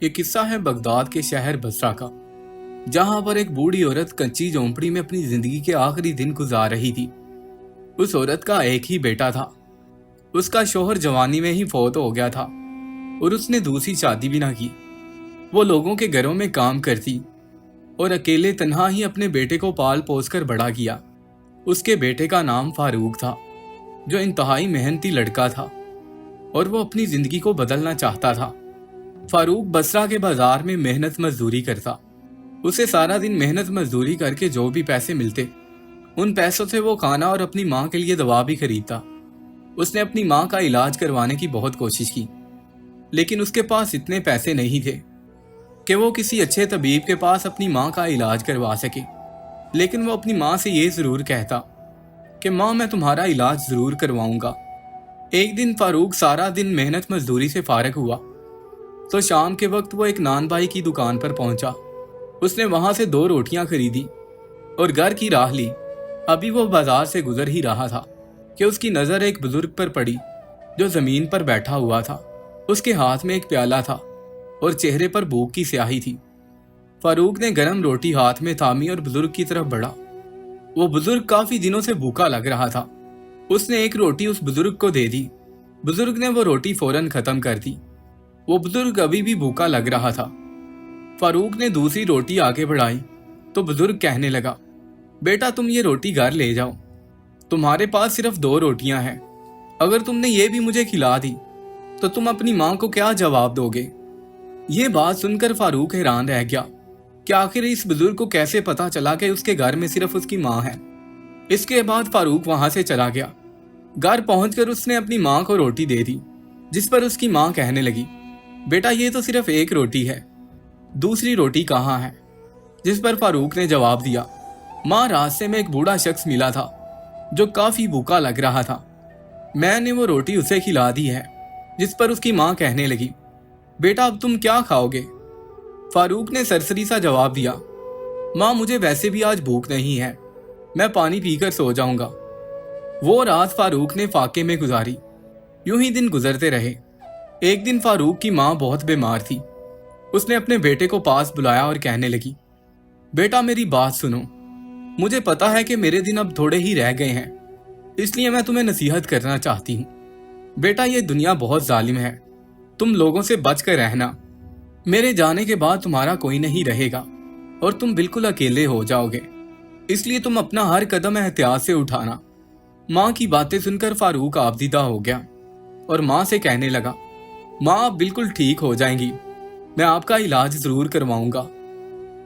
ये किस्सा है बगदाद के शहर बसरा का, जहां पर एक बूढ़ी औरत कच्ची झोंपड़ी में अपनी जिंदगी के आखिरी दिन गुजार रही थी। उस औरत का एक ही बेटा था। उसका शौहर जवानी में ही फौत हो गया था और उसने दूसरी शादी भी ना की। वो लोगों के घरों में काम करती और अकेले तन्हा ही अपने बेटे को पाल पोस कर बड़ा किया। उसके बेटे का नाम फारूक था, जो इंतहाई मेहनती लड़का था और वो अपनी जिंदगी को बदलना चाहता था। फारूक बसरा के बाजार में मेहनत मजदूरी करता। उसे सारा दिन मेहनत मजदूरी करके जो भी पैसे मिलते, उन पैसों से वो खाना और अपनी माँ के लिए दवा भी खरीदता। उसने अपनी माँ का इलाज करवाने की बहुत कोशिश की, लेकिन उसके पास इतने पैसे नहीं थे कि वो किसी अच्छे तबीब के पास अपनी माँ का इलाज करवा सके। लेकिन वो अपनी माँ से ये ज़रूर कहता कि माँ, मैं तुम्हारा इलाज ज़रूर करवाऊंगा। एक दिन फारूक सारा दिन मेहनत मजदूरी से फारग हुआ तो शाम के वक्त वो एक नान भाई की दुकान पर पहुंचा। उसने वहां से 2 रोटियां खरीदी और घर की राह ली। अभी वो बाजार से गुजर ही रहा था कि उसकी नज़र एक बुजुर्ग पर पड़ी, जो ज़मीन पर बैठा हुआ था। उसके हाथ में एक प्याला था और चेहरे पर भूख की स्याही थी। फारूक ने गरम रोटी हाथ में थामी और बुजुर्ग की तरफ बढ़ा। वो बुजुर्ग काफी दिनों से भूखा लग रहा था। उसने एक रोटी उस बुजुर्ग को दे दी। बुजुर्ग ने वो रोटी फौरन खत्म कर दी। वो बुजुर्ग अभी भी भूखा लग रहा था। फारूक ने दूसरी रोटी आगे बढ़ाई तो बुजुर्ग कहने लगा, बेटा, तुम ये रोटी घर ले जाओ। तुम्हारे पास सिर्फ 2 रोटियां हैं। अगर तुमने ये भी मुझे खिला दी तो तुम अपनी माँ को क्या जवाब दोगे? ये बात सुनकर फारूक हैरान रह गया कि आखिर इस बुजुर्ग को कैसे पता चला कि उसके घर में सिर्फ उसकी माँ है। इसके बाद फारूक वहां से चला गया। घर पहुंचकर उसने अपनी माँ को रोटी दे दी, जिस पर उसकी माँ कहने लगी, बेटा, ये तो सिर्फ एक रोटी है, दूसरी रोटी कहाँ है? जिस पर फारूक ने जवाब दिया, माँ, रास्ते में एक बूढ़ा शख्स मिला था जो काफी भूखा लग रहा था। मैंने वो रोटी उसे खिला दी है। जिस पर उसकी माँ कहने लगी, बेटा, अब तुम क्या खाओगे? फारूक ने सरसरी सा जवाब दिया, माँ, मुझे वैसे भी आज भूख नहीं है, मैं पानी पीकर सो जाऊंगा। वो रात फारूक ने फाके में गुजारी। यूं ही दिन गुजरते रहे। एक दिन फारूक की माँ बहुत बीमार थी। उसने अपने बेटे को पास बुलाया और कहने लगी, बेटा, मेरी बात सुनो। मुझे पता है कि मेरे दिन अब थोड़े ही रह गए हैं, इसलिए मैं तुम्हें नसीहत करना चाहती हूँ। बेटा, ये दुनिया बहुत जालिम है, तुम लोगों से बच कर रहना। मेरे जाने के बाद तुम्हारा कोई नहीं रहेगा और तुम बिल्कुल अकेले हो जाओगे, इसलिए तुम अपना हर कदम एहतियात से उठाना। माँ की बातें सुनकर फारूक आबदीदा हो गया और माँ से कहने लगा, माँ, आप बिल्कुल ठीक हो जाएंगी, मैं आपका इलाज जरूर करवाऊंगा।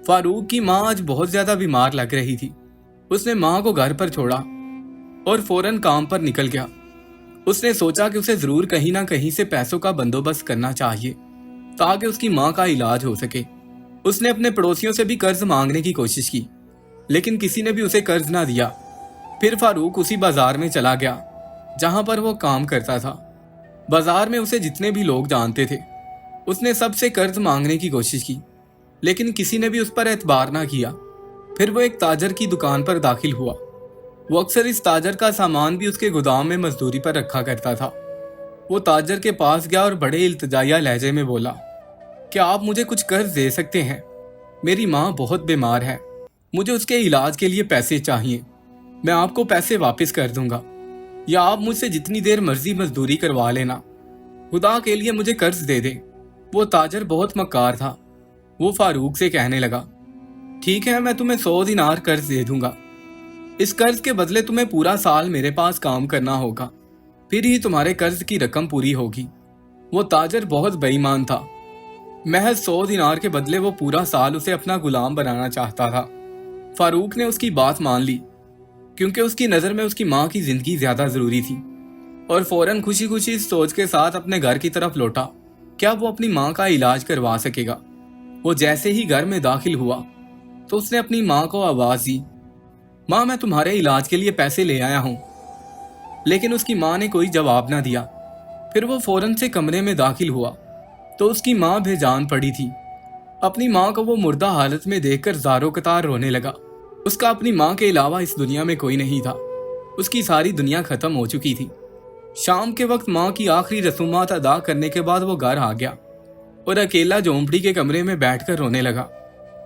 फारूक की माँ आज बहुत ज्यादा बीमार लग रही थी। उसने माँ को घर पर छोड़ा और फौरन काम पर निकल गया। उसने सोचा कि उसे जरूर कहीं ना कहीं से पैसों का बंदोबस्त करना चाहिए ताकि उसकी माँ का इलाज हो सके। उसने अपने पड़ोसियों से भी कर्ज मांगने की कोशिश की, लेकिन किसी ने भी उसे कर्ज ना दिया। फिर फारूक उसी बाजार में चला गया जहां पर वो काम करता था। बाजार में उसे जितने भी लोग जानते थे, उसने सबसे कर्ज मांगने की कोशिश की, लेकिन किसी ने भी उस पर एतबार ना किया। फिर वो एक ताजर की दुकान पर दाखिल हुआ। वो अक्सर इस ताजर का सामान भी उसके गोदाम में मजदूरी पर रखा करता था। वो ताजर के पास गया और बड़े इल्तिजाया लहजे में बोला, क्या आप मुझे कुछ कर्ज दे सकते हैं? मेरी माँ बहुत बीमार है, मुझे उसके इलाज के लिए पैसे चाहिए। मैं आपको पैसे वापस कर दूंगा या आप मुझसे जितनी देर मर्जी मजदूरी करवा लेना। खुदा के लिए मुझे कर्ज दे दे। वो ताजर बहुत मक्कार था। वो फारूक से कहने लगा, ठीक है, मैं तुम्हें 100 दिनार कर्ज दे दूंगा। इस कर्ज के बदले तुम्हें पूरा साल मेरे पास काम करना होगा, फिर ही तुम्हारे कर्ज की रकम पूरी होगी। वो ताजर बहुत बेईमान था। महज 100 दिनार के बदले वो पूरा साल उसे अपना गुलाम बनाना चाहता था। फारूक ने उसकी बात मान ली, क्योंकि उसकी नज़र में उसकी माँ की जिंदगी ज्यादा जरूरी थी, और फौरन खुशी खुशी इस सोच के साथ अपने घर की तरफ लौटा, क्या वो अपनी माँ का इलाज करवा सकेगा। वो जैसे ही घर में दाखिल हुआ तो उसने अपनी माँ को आवाज दी, माँ, मैं तुम्हारे इलाज के लिए पैसे ले आया हूँ। लेकिन उसकी माँ ने कोई जवाब ना दिया। फिर वो फौरन से कमरे में दाखिल हुआ तो उसकी माँ बेजान पड़ी थी। अपनी माँ को वो मुर्दा हालत में देखकर ज़ारो कतार रोने लगा। उसका अपनी माँ के अलावा इस दुनिया में कोई नहीं था। उसकी सारी दुनिया खत्म हो चुकी थी। शाम के वक्त माँ की आखिरी रसूमात अदा करने के बाद वो घर आ गया और अकेला झोंपड़ी के कमरे में बैठकर रोने लगा।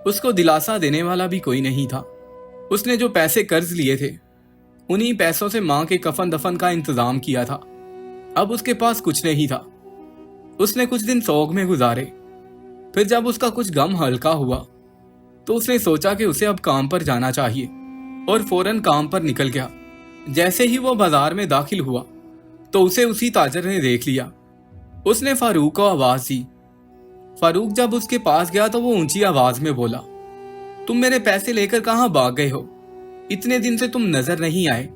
उसको दिलासा देने वाला भी कोई नहीं था। उसने जो पैसे कर्ज लिए थे, उन्हीं पैसों से माँ के कफन दफन का इंतजाम किया था। अब उसके पास कुछ नहीं था। उसने कुछ दिन सोग में गुजारे। फिर जब उसका कुछ गम हल्का हुआ तो उसने सोचा कि उसे अब काम पर जाना चाहिए और फौरन काम पर निकल गया। जैसे ही वो बाजार में दाखिल हुआ तो उसे उसी ताजर ने देख लिया। उसने फारूक को आवाज दी। फारूक जब उसके पास गया तो वो ऊंची आवाज में बोला, तुम मेरे पैसे लेकर कहाँ भाग गए हो? इतने दिन से तुम नजर नहीं आए।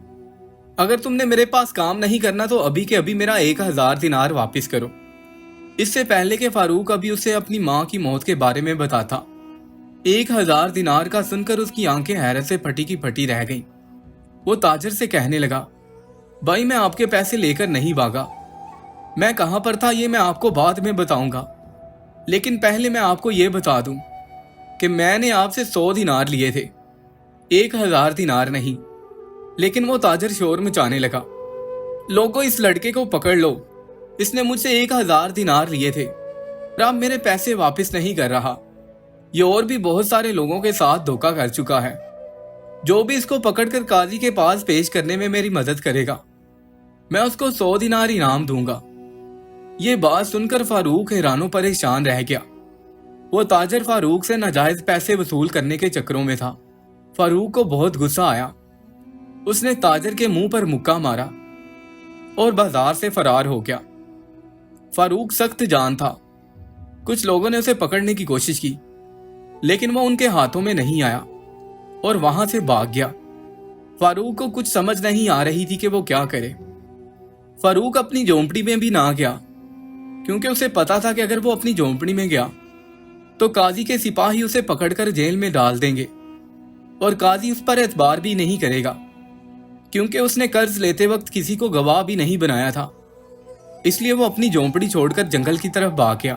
अगर तुमने मेरे पास काम नहीं करना तो अभी के अभी मेरा 1000 दिनार वापस करो। इससे पहले कि फारूक अभी उसे अपनी माँ की मौत के बारे में बताता, 1000 दिनार का सुनकर उसकी आंखें हैरत से फटी की फटी रह गईं। वो ताजर से कहने लगा, भाई मैं आपके पैसे लेकर नहीं भागा। मैं कहां पर था ये मैं आपको बाद में बताऊंगा, लेकिन पहले मैं आपको ये बता दूं कि मैंने आपसे 100 दिनार लिए थे, 1000 दिनार नहीं। लेकिन वो ताजर शोर मचाने लगा, लोगों इस लड़के को पकड़ लो, इसने मुझसे 1000 दिनार लिए थे और अब मेरे पैसे वापस नहीं कर रहा। ये और भी बहुत सारे लोगों के साथ धोखा कर चुका है। जो भी इसको पकड़कर काजी के पास पेश करने में मेरी मदद करेगा, मैं उसको 100 दिनार इनाम दूंगा। ये बात सुनकर फारूक हैरानो परेशान रह गया। वो ताजर फारूक से नाजायज पैसे वसूल करने के चक्करों में था। फारूक को बहुत गुस्सा आया। उसने ताजर के मुंह पर मुक्का मारा और बाजार से फरार हो गया। फारूक सख्त जान था। कुछ लोगों ने उसे पकड़ने की कोशिश की, लेकिन वो उनके हाथों में नहीं आया और वहां से भाग गया। फारूक को कुछ समझ नहीं आ रही थी कि वो क्या करे। फारूक अपनी झोंपड़ी में भी ना गया, क्योंकि उसे पता था कि अगर वो अपनी झोंपड़ी में गया तो काजी के सिपाही उसे पकड़कर जेल में डाल देंगे और काजी उस पर एतबार भी नहीं करेगा, क्योंकि उसने कर्ज लेते वक्त किसी को गवाह भी नहीं बनाया था। इसलिए वो अपनी झोंपड़ी छोड़कर जंगल की तरफ भाग गया।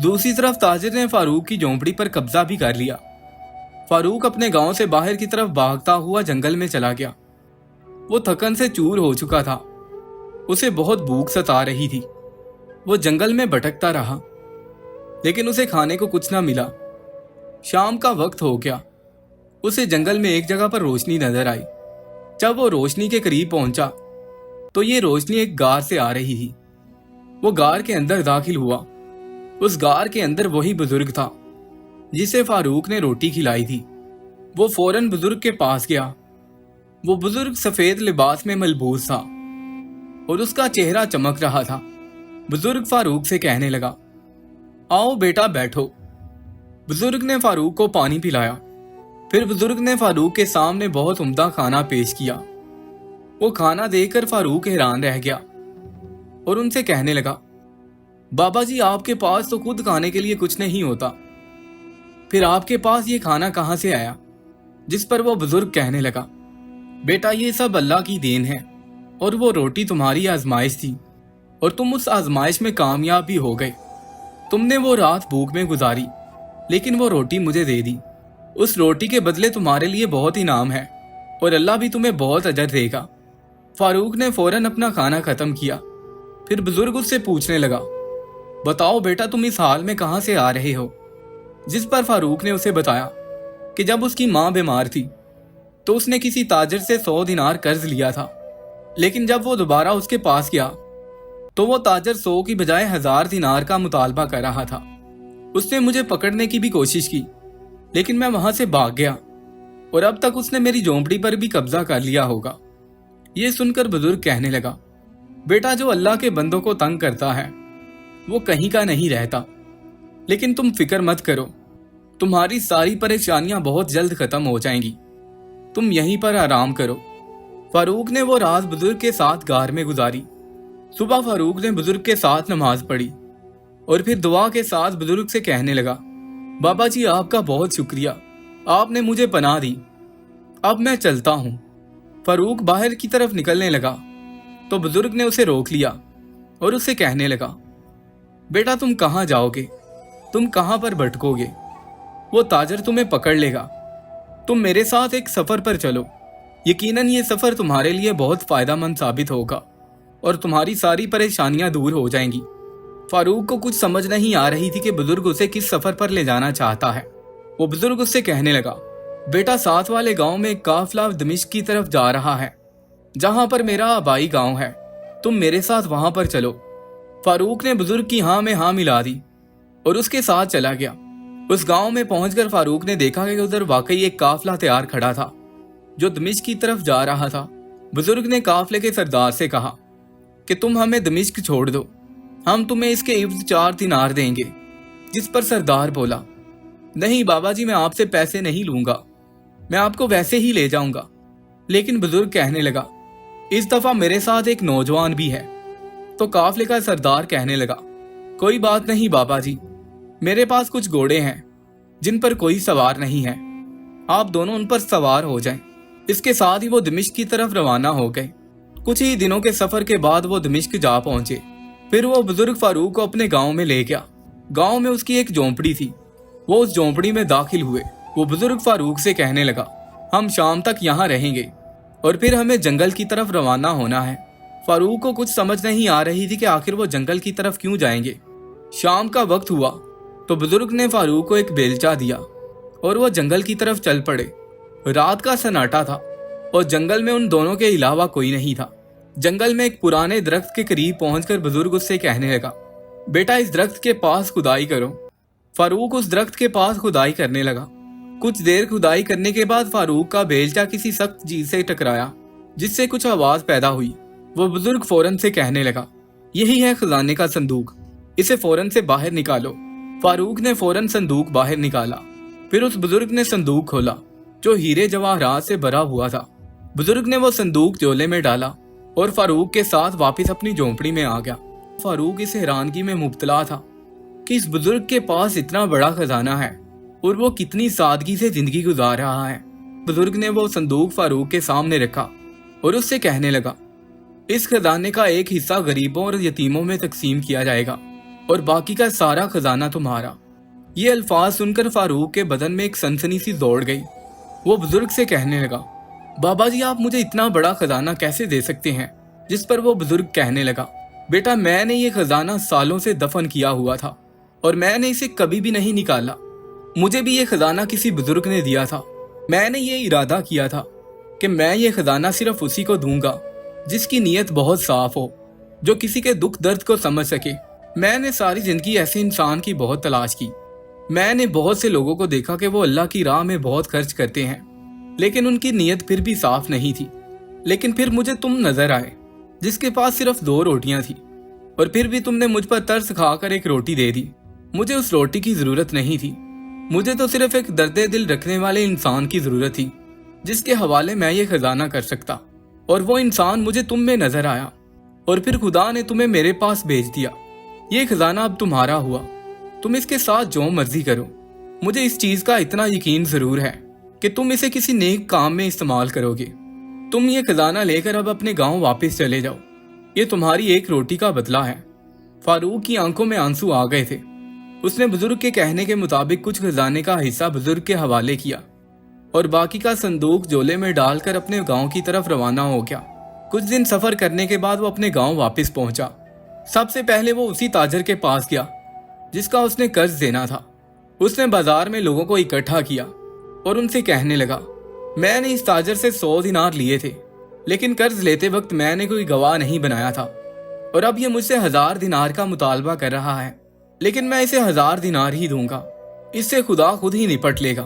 दूसरी तरफ ताजिर ने फारूक की झोंपड़ी पर कब्जा भी कर लिया। फारूक अपने गांव से बाहर की तरफ भागता हुआ जंगल में चला गया। वो थकन से चूर हो चुका था। उसे बहुत भूख सता रही थी। वो जंगल में भटकता रहा, लेकिन उसे खाने को कुछ ना मिला। शाम का वक्त हो गया। उसे जंगल में एक जगह पर रोशनी नजर आई। जब वो रोशनी के करीब पहुंचा तो ये रोशनी एक गार से आ रही थी। वो गार के अंदर दाखिल हुआ। उस गार के अंदर वही बुजुर्ग था जिसे फारूक ने रोटी खिलाई थी। वो फौरन बुजुर्ग के पास गया। वो बुजुर्ग सफेद लिबास में मलबूस था और उसका चेहरा चमक रहा था। बुजुर्ग फारूक से कहने लगा, आओ बेटा बैठो। बुजुर्ग ने फारूक को पानी पिलाया। फिर बुजुर्ग ने फारूक के सामने बहुत उम्दा खाना पेश किया। वो खाना देखकर फारूक हैरान रह गया और उनसे कहने लगा, बाबा जी आपके पास तो खुद खाने के लिए कुछ नहीं होता, फिर आपके पास ये खाना कहाँ से आया? जिस पर वो बुजुर्ग कहने लगा, बेटा ये सब अल्लाह की देन है और वो रोटी तुम्हारी आजमाइश थी और तुम उस आजमाइश में कामयाब भी हो गए। तुमने वो रात भूख में गुजारी, लेकिन वो रोटी मुझे दे दी। उस रोटी के बदले तुम्हारे लिए बहुत इनाम है और अल्लाह भी तुम्हें बहुत अजर देगा। फारूक ने फौरन अपना खाना खत्म किया। फिर बुजुर्ग उससे पूछने लगा, बताओ बेटा तुम इस हाल में कहाँ से आ रहे हो? जिस पर फारूक ने उसे बताया कि जब उसकी माँ बीमार थी तो उसने किसी ताजिर से 100 दिनार कर्ज लिया था, लेकिन जब वो दोबारा उसके पास गया तो वो ताजिर 100 की बजाय 1000 दिनार का मुतालबा कर रहा था। उसने मुझे पकड़ने की भी कोशिश की, लेकिन मैं वहां से भाग गया और अब तक उसने मेरी झोंपड़ी पर भी कब्जा कर लिया होगा। ये सुनकर बुजुर्ग कहने लगा, बेटा जो अल्लाह के बंदों को तंग करता है वो कहीं का नहीं रहता, लेकिन तुम फिक्र मत करो, तुम्हारी सारी परेशानियां बहुत जल्द खत्म हो जाएंगी। तुम यहीं पर आराम करो। फारूक ने वो रात बुजुर्ग के साथ गार में गुजारी। सुबह फारूक ने बुजुर्ग के साथ नमाज पढ़ी और फिर दुआ के साथ बुजुर्ग से कहने लगा, बाबा जी आपका बहुत शुक्रिया, आपने मुझे पनाह दी। अब मैं चलता हूँ। फारूक बाहर की तरफ निकलने लगा तो बुजुर्ग ने उसे रोक लिया और उससे कहने लगा, बेटा तुम कहाँ जाओगे? तुम कहाँ पर भटकोगे? वो ताजर तुम्हें पकड़ लेगा। तुम मेरे साथ एक सफर पर चलो। यकीनन ये सफर तुम्हारे लिए बहुत फायदेमंद साबित होगा और तुम्हारी सारी परेशानियां दूर हो जाएंगी। फारूक को कुछ समझ नहीं आ रही थी कि बुजुर्ग उसे किस सफर पर ले जाना चाहता है। वो बुजुर्ग उससे कहने लगा, बेटा साथ वाले गांव में एक काफिला दमिश्क की तरफ जा रहा है, जहां पर मेरा आबाई गांव है, तुम मेरे साथ वहां पर चलो। फारूक ने बुजुर्ग की हाँ में हाँ मिला दी और उसके साथ चला गया। उस गांव में पहुंचकर फारूक ने देखा कि उधर वाकई एक काफिला तैयार खड़ा था जो दमिश्क की तरफ जा रहा था। बुजुर्ग ने काफिले के सरदार से कहा कि तुम हमें दमिश्क छोड़ दो, हम तुम्हें इसके इवज 4 दिनार देंगे। जिस पर सरदार बोला, नहीं बाबा जी, मैं आपसे पैसे नहीं लूंगा, मैं आपको वैसे ही ले जाऊंगा। लेकिन बुजुर्ग कहने लगा, इस दफा मेरे साथ एक नौजवान भी है। तो काफिले का सरदार कहने लगा, कोई बात नहीं बाबा जी, मेरे पास कुछ घोड़े हैं जिन पर कोई सवार नहीं है, आप दोनों उन पर सवार हो जाएं। इसके साथ ही वो दमिश्क की तरफ रवाना हो गए। कुछ ही दिनों के सफर के बाद वो दमिश्क जा पहुंचे। फिर वो बुजुर्ग फारूक को अपने गांव में ले गया। गांव में उसकी एक झोंपड़ी थी। वो उस झोंपड़ी में दाखिल हुए। वो बुजुर्ग फारूक से कहने लगा, हम शाम तक यहाँ रहेंगे और फिर हमें जंगल की तरफ रवाना होना है। फारूक को कुछ समझ नहीं आ रही थी कि आखिर वो जंगल की तरफ क्यों जाएंगे। शाम का वक्त हुआ तो बुजुर्ग ने फारूक को एक बेलचा दिया और वो जंगल की तरफ चल पड़े। रात का सन्नाटा था और जंगल में उन दोनों के अलावा कोई नहीं था। जंगल में एक पुराने दरख्त के करीब पहुंचकर बुजुर्ग उससे कहने लगा, बेटा इस दरख्त के पास खुदाई करो। फारूक उस दरख्त के पास खुदाई करने लगा। कुछ देर खुदाई करने के बाद फारूक का बेलचा किसी सख्त चीज से टकराया, जिससे कुछ आवाज पैदा हुई। वो बुजुर्ग फौरन से कहने लगा, यही है खजाने का संदूक, इसे फौरन से बाहर निकालो। फारूक ने फौरन संदूक बाहर निकाला। फिर उस बुजुर्ग ने संदूक खोला जो हीरे जवाहरात से भरा हुआ था। बुजुर्ग ने वो संदूक झोले में डाला और फारूक के साथ वापस अपनी झोंपड़ी में आ गया। फारूक इस हैरानगी में मुब्तला था कि इस बुजुर्ग के पास इतना बड़ा खजाना है और वो कितनी सादगी से जिंदगी गुजार रहा है। बुजुर्ग ने वो संदूक फारूक के सामने रखा और उससे कहने लगा, इस खजाने का एक हिस्सा गरीबों और यतीमों में तकसीम किया जाएगा और बाकी का सारा खजाना तुम्हारा। ये अल्फाज सुनकर फारूक के बदन में एक सनसनी सी दौड़ गई। वो बुजुर्ग से कहने लगा, बाबा जी आप मुझे इतना बड़ा खजाना कैसे दे सकते हैं। जिस पर वो बुजुर्ग कहने लगा, बेटा मैंने ये खजाना सालों से दफन किया हुआ था और मैंने इसे कभी भी नहीं निकाला। मुझे भी ये खजाना किसी बुजुर्ग ने दिया था। मैंने ये इरादा किया था कि मैं ये खजाना सिर्फ उसी को दूंगा जिसकी नीयत बहुत साफ हो, जो किसी के दुख दर्द को समझ सके। मैंने सारी जिंदगी ऐसे इंसान की बहुत तलाश की। मैंने बहुत से लोगों को देखा कि वो अल्लाह की राह में बहुत खर्च करते हैं, लेकिन उनकी नीयत फिर भी साफ नहीं थी। लेकिन फिर मुझे तुम नजर आए, जिसके पास सिर्फ 2 रोटियां थी, और फिर भी तुमने मुझ पर तरस खाकर एक रोटी दे दी। मुझे उस रोटी की जरूरत नहीं थी। मुझे तो सिर्फ एक दर्दे दिल रखने वाले इंसान की जरूरत थी, जिसके हवाले मैं ये खजाना कर सकता। और वो इंसान मुझे तुम में नजर आया और फिर खुदा ने तुम्हें मेरे पास भेज दिया। ये खजाना अब तुम्हारा हुआ, तुम इसके साथ जो मर्जी करो। मुझे इस चीज का इतना यकीन जरूर है कि तुम इसे किसी नेक काम में इस्तेमाल करोगे। तुम ये खजाना लेकर अब अपने गांव वापस चले जाओ। ये तुम्हारी एक रोटी का बदला है। फारूक की आंखों में आंसू आ गए थे। उसने बुजुर्ग के कहने के मुताबिक कुछ खजाने का हिस्सा बुजुर्ग के हवाले किया और बाकी का संदूक झोले में डालकर अपने गांव की तरफ रवाना हो गया। कुछ दिन सफर करने के बाद वो अपने गांव वापस पहुंचा। सबसे पहले वो उसी ताजर के पास गया जिसका उसने कर्ज देना था। उसने बाजार में लोगों को इकट्ठा किया और उनसे कहने लगा, मैंने इस ताजर से 100 दिनार लिए थे, लेकिन कर्ज लेते वक्त मैंने कोई गवाह नहीं बनाया था और अब ये मुझसे 1000 दिनार का मुतालबा कर रहा है, लेकिन मैं इसे 1000 दिनार ही दूंगा। इससे खुदा खुद ही निपट लेगा।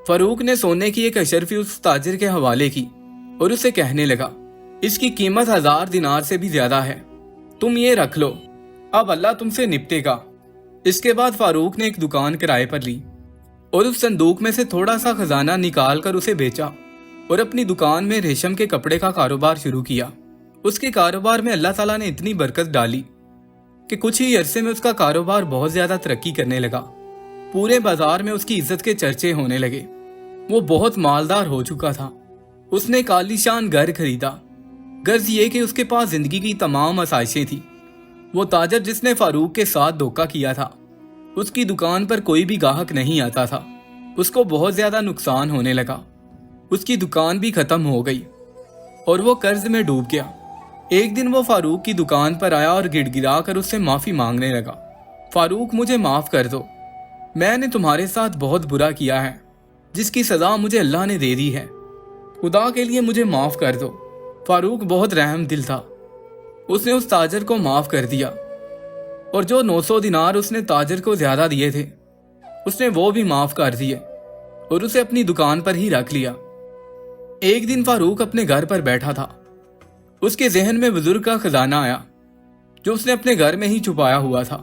फारूक ने सोने की एक अशरफी उस ताजिर के हवाले की और उसे कहने लगा, इसकी कीमत 1000 दिनार से भी ज्यादा है, तुम ये रख लो, अब अल्लाह तुमसे निपटेगा। इसके बाद फारूक ने एक दुकान किराए पर ली और उस संदूक में से थोड़ा सा खजाना निकाल कर उसे बेचा और अपनी दुकान में रेशम के कपड़े का कारोबार शुरू किया। उसके कारोबार में अल्लाह ताला ने इतनी बरकत डाली कि कुछ ही अरसे में उसका कारोबार बहुत ज्यादा तरक्की करने लगा। पूरे बाजार में उसकी इज्जत के चर्चे होने लगे। वो बहुत मालदार हो चुका था। उसने एक आलीशान घर खरीदा। गर्ज ये कि उसके पास जिंदगी की तमाम आसाइशें थी। वो ताजर जिसने फारूक के साथ धोखा किया था, उसकी दुकान पर कोई भी गाहक नहीं आता था। उसको बहुत ज्यादा नुकसान होने लगा। उसकी दुकान भी खत्म हो गई और वो कर्ज में डूब गया। एक दिन वो फारूक की दुकान पर आया और गिड़गिड़ा कर उससे माफी मांगने लगा। फारूक, मुझे माफ कर दो, मैंने तुम्हारे साथ बहुत बुरा किया है, जिसकी सजा मुझे अल्लाह ने दे दी है। खुदा के लिए मुझे माफ कर दो। फारूक बहुत रहम दिल था। उसने उस ताजर को माफ कर दिया और जो 900 दिनार उसने ताजर को ज्यादा दिए थे उसने वो भी माफ कर दिए और उसे अपनी दुकान पर ही रख लिया। एक दिन फारूक अपने घर पर बैठा था। उसके जहन में बुजुर्ग का खजाना आया जो उसने अपने घर में ही छुपाया हुआ था।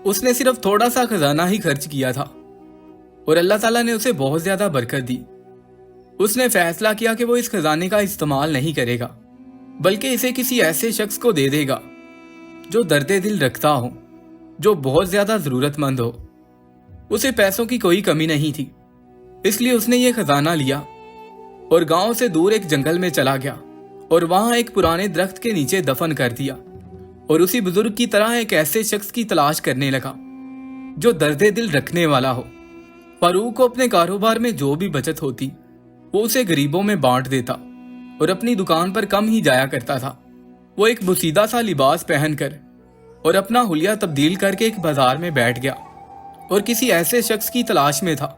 उसने सिर्फ थोड़ा सा खजाना ही खर्च किया था और अल्लाह ताला ने उसे बहुत ज्यादा बरकत दी। उसने फैसला किया कि वो इस खजाने का इस्तेमाल नहीं करेगा, बल्कि इसे किसी ऐसे शख्स को दे देगा जो दर्दे दिल रखता हो, जो बहुत ज्यादा जरूरतमंद हो। उसे पैसों की कोई कमी नहीं थी, इसलिए उसने ये खजाना लिया और गांव से दूर एक जंगल में चला गया और वहां एक पुराने दरख्त के नीचे दफन कर दिया और उसी बुजुर्ग की तरह एक ऐसे शख्स की तलाश करने लगा जो दर्दे दिल रखने वाला हो। फारूक को अपने कारोबार में जो भी बचत होती वो उसे गरीबों में बांट देता और अपनी दुकान पर कम ही जाया करता था। वो एक बुसीदा सा लिबास पहनकर और अपना हुलिया तब्दील करके एक बाजार में बैठ गया और किसी ऐसे शख्स की तलाश में था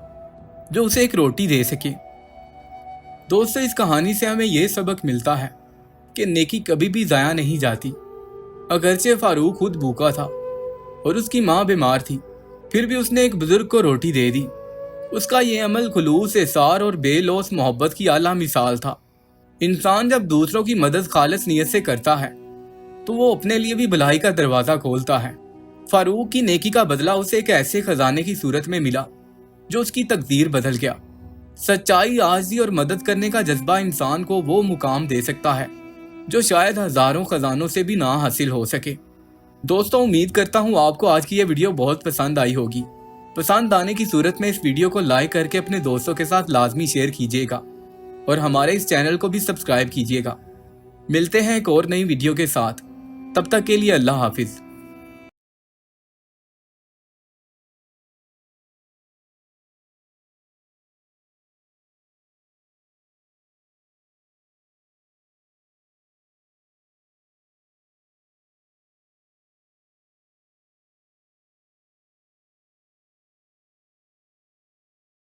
जो उसे एक रोटी दे सके। दोस्तों, इस कहानी से हमें यह सबक मिलता है कि नेकी कभी भी जाया नहीं जाती। अगरचे फारूक खुद भूखा था और उसकी माँ बीमार थी, फिर भी उसने एक बुजुर्ग को रोटी दे दी। उसका ये अमल खुलूस, एसार और बेलौस मोहब्बत की आला मिसाल था। इंसान जब दूसरों की मदद खालिस नियत से करता है तो वो अपने लिए भी भलाई का दरवाजा खोलता है। फारूक की नेकी का बदला उसे एक ऐसे खजाने की सूरत में मिला जो उसकी तकदीर बदल गया। सच्चाई, आजिज़ी और मदद करने का जज्बा इंसान को वो मुकाम दे सकता है जो शायद हजारों खजानों से भी ना हासिल हो सके। दोस्तों, उम्मीद करता हूँ आपको आज की यह वीडियो बहुत पसंद आई होगी। पसंद आने की सूरत में इस वीडियो को लाइक करके अपने दोस्तों के साथ लाजमी शेयर कीजिएगा और हमारे इस चैनल को भी सब्सक्राइब कीजिएगा। मिलते हैं एक और नई वीडियो के साथ, तब तक के लिए अल्लाह हाफिज।